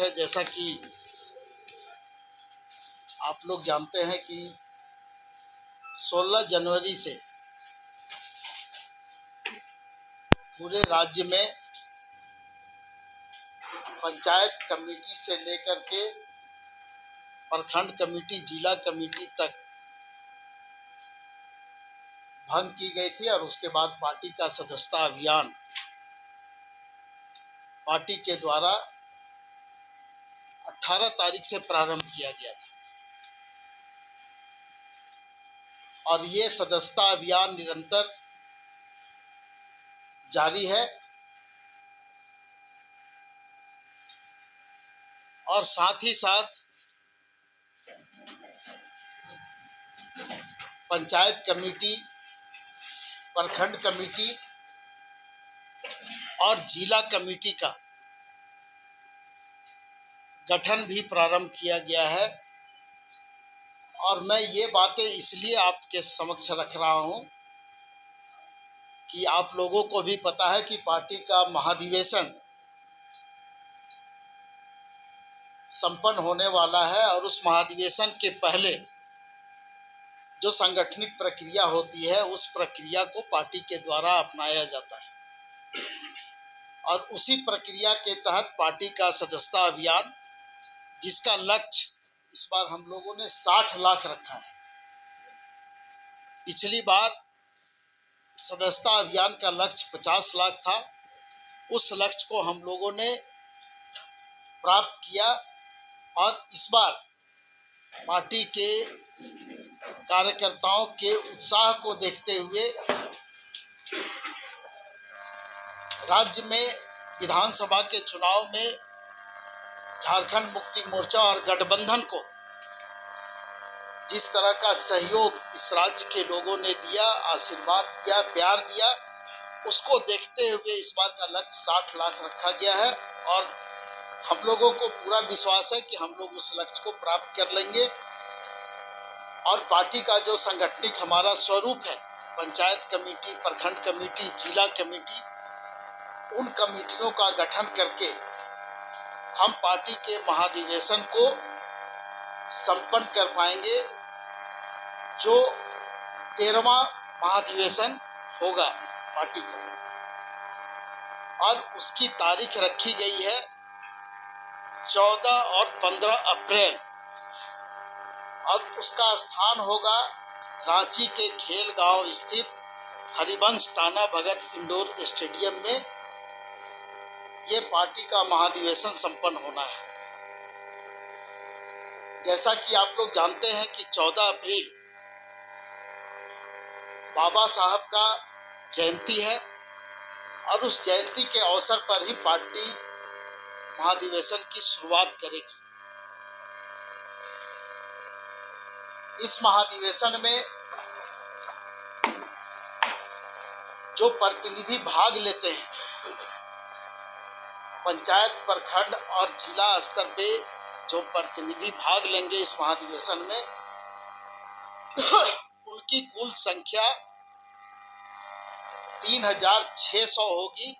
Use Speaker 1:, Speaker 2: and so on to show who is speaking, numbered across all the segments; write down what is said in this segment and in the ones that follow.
Speaker 1: है। जैसा कि आप लोग जानते हैं कि 16 जनवरी से पूरे राज्य में पंचायत कमेटी से लेकर के प्रखंड कमेटी, जिला कमेटी तक भंग की गई थी और उसके बाद पार्टी का सदस्यता अभियान पार्टी के द्वारा 18 तारीख से प्रारंभ किया गया था और ये सदस्यता अभियान निरंतर जारी है। और साथ ही साथ पंचायत कमेटी, प्रखंड कमेटी और जिला कमेटी का गठन भी प्रारंभ किया गया है। और मैं ये बातें इसलिए आपके समक्ष रख रहा हूं कि आप लोगों को भी पता है कि पार्टी का महाधिवेशन संपन्न होने वाला है और उस महाधिवेशन के पहले जो सांगठनिक प्रक्रिया होती है उस प्रक्रिया को पार्टी के द्वारा अपनाया जाता है और उसी प्रक्रिया के तहत पार्टी का सदस्यता अभियान, जिसका लक्ष्य इस बार हम लोगों ने 60 लाख रखा है। पिछली बार सदस्यता अभियान का लक्ष्य 50 लाख था। उस लक्ष्य को हम लोगों ने प्राप्त किया और इस बार पार्टी के कार्यकर्ताओं के उत्साह को देखते हुए राज्य में विधानसभा के चुनाव में झारखंड मुक्ति मोर्चा और गठबंधन को जिस तरह का सहयोग इस राज्य के लोगों ने दिया, आशीर्वाद दिया, प्यार दिया, उसको देखते हुए इस बार का लक्ष्य 60 लाख रखा गया है और हम लोगों को पूरा विश्वास है कि हम लोग उस लक्ष्य को प्राप्त कर लेंगे। और पार्टी का जो संगठनिक हमारा स्वरूप है, पंचायत कमेटी, प्रखंड कमेटी, जिला कमेटी, उन कमेटियों का गठन करके हम पार्टी के महाधिवेशन को संपन्न कर पाएंगे, जो 13वां महाधिवेशन होगा पार्टी का। और उसकी तारीख रखी गई है 14 और 15 अप्रैल और उसका स्थान होगा रांची के खेल गांव स्थित हरिवंश टाना भगत इंडोर स्टेडियम में। ये पार्टी का महाधिवेशन संपन्न होना है। जैसा कि आप लोग जानते हैं कि 14 अप्रैल बाबा साहब का जयंती है और उस जयंती के अवसर पर ही पार्टी महाधिवेशन की शुरुआत करेगी। इस महाधिवेशन में जो प्रतिनिधि भाग लेते हैं, पंचायत, प्रखंड और जिला स्तर पे जो प्रतिनिधि भाग लेंगे इस महाधिवेशन में, उनकी कुल संख्या 3600 होगी,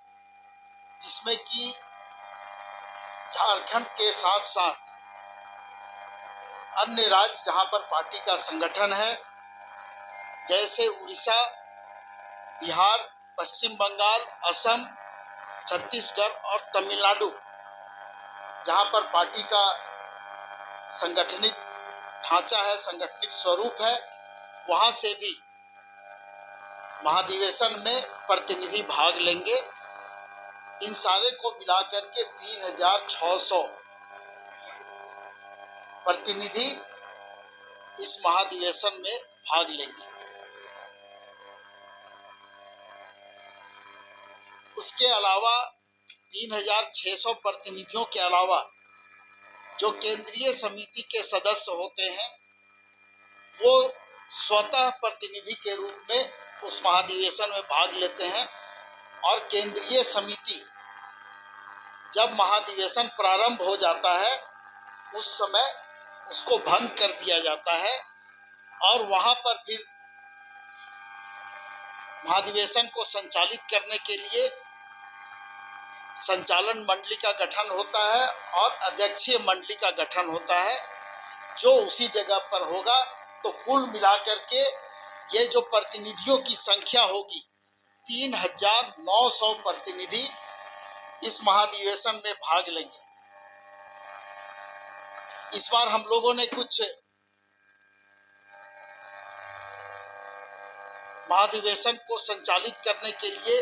Speaker 1: जिसमें कि झारखंड के साथ साथ अन्य राज्य जहां पर पार्टी का संगठन है, जैसे उड़ीसा, बिहार, पश्चिम बंगाल, असम, छत्तीसगढ़ और तमिलनाडु, जहां पर पार्टी का संगठनिक ढांचा है, संगठनिक स्वरूप है, वहां से भी महाधिवेशन में प्रतिनिधि भाग लेंगे। इन सारे को मिलाकर के 3600 प्रतिनिधि इस महाधिवेशन में भाग लेंगे। उसके अलावा 3600 प्रतिनिधियों के अलावा जो केंद्रीय समिति के सदस्य होते हैं, वो स्वतः प्रतिनिधि के रूप में उस महाधिवेशन में भाग लेते हैं और केंद्रीय समिति जब महाधिवेशन प्रारंभ हो जाता है उस समय उसको भंग कर दिया जाता है और वहां पर फिर महाधिवेशन को संचालित करने के लिए संचालन मंडली का गठन होता है और अध्यक्षीय मंडली का गठन होता है, जो उसी जगह पर होगा। तो कुल मिलाकर के ये जो प्रतिनिधियों की संख्या होगी, 3,900 प्रतिनिधि इस महाधिवेशन में भाग लेंगे। इस बार हम लोगों ने कुछ महाधिवेशन को संचालित करने के लिए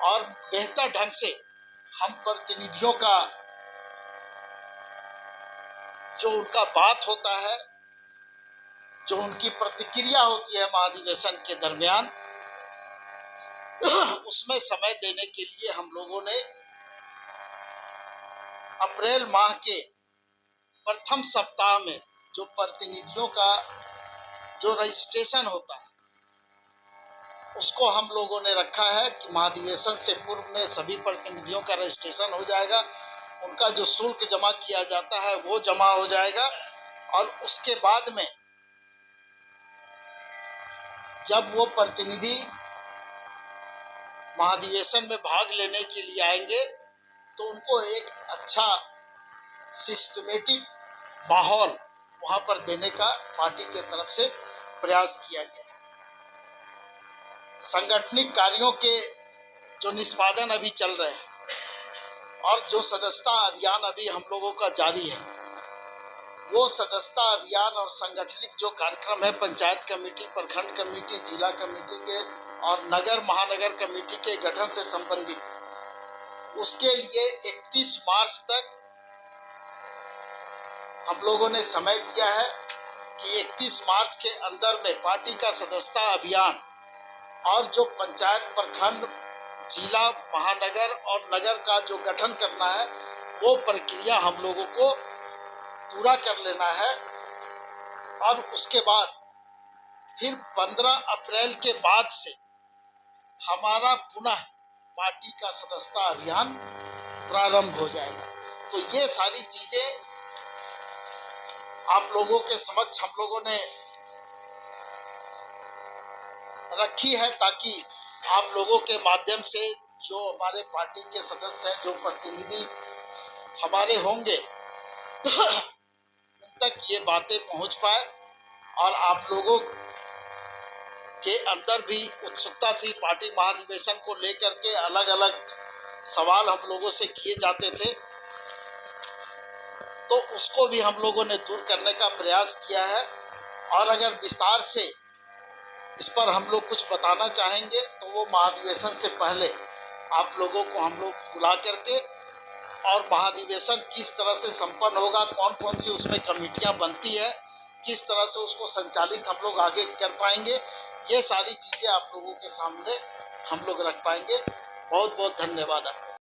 Speaker 1: और बेहतर ढंग से हम प्रतिनिधियों का जो उनका बात होता है, जो उनकी प्रतिक्रिया होती है महाधिवेशन के दरमियान, उसमें समय देने के लिए हम लोगों ने अप्रैल माह के प्रथम सप्ताह में जो प्रतिनिधियों का जो रजिस्ट्रेशन होता है उसको हम लोगों ने रखा है कि महाधिवेशन से पूर्व में सभी प्रतिनिधियों का रजिस्ट्रेशन हो जाएगा, उनका जो शुल्क जमा किया जाता है वो जमा हो जाएगा, और उसके बाद में जब वो प्रतिनिधि महाधिवेशन में भाग लेने के लिए आएंगे तो उनको एक अच्छा सिस्टमेटिक माहौल वहां पर देने का पार्टी के तरफ से प्रयास किया गया है। संगठनिक कार्यों के जो निष्पादन अभी चल रहे हैं और जो सदस्यता अभियान अभी हम लोगों का जारी है, वो सदस्यता अभियान और संगठनिक जो कार्यक्रम है पंचायत कमेटी, प्रखंड कमेटी, जिला कमेटी के और नगर महानगर कमेटी के गठन से संबंधित, उसके लिए 31 मार्च तक हम लोगों ने समय दिया है कि 31 मार्च के अंदर में पार्टी का सदस्यता अभियान और जो पंचायत, प्रखंड, जिला, महानगर और नगर का जो गठन करना है वो प्रक्रिया हम लोगों को पूरा कर लेना है। और उसके बाद फिर 15 अप्रैल के बाद से हमारा पुनः पार्टी का सदस्यता अभियान प्रारंभ हो जाएगा। तो ये सारी चीजें आप लोगों के समक्ष हम लोगों ने रखी है ताकि आप लोगों के माध्यम से जो हमारे पार्टी के सदस्य हैं, जो प्रतिनिधि हमारे होंगे, उन तक ये बातें पहुंच पाए। और आप लोगों के अंदर भी उत्सुकता थी, पार्टी महाधिवेशन को लेकर के अलग अलग सवाल हम लोगों से किए जाते थे, तो उसको भी हम लोगों ने दूर करने का प्रयास किया है। और अगर विस्तार से इस पर हम लोग कुछ बताना चाहेंगे तो वो महाधिवेशन से पहले आप लोगों को हम लोग बुला करके, और महाधिवेशन किस तरह से संपन्न होगा, कौन कौन सी उसमें कमेटियां बनती है, किस तरह से उसको संचालित हम लोग आगे कर पाएंगे, ये सारी चीज़ें आप लोगों के सामने हम लोग रख पाएंगे। बहुत बहुत धन्यवाद।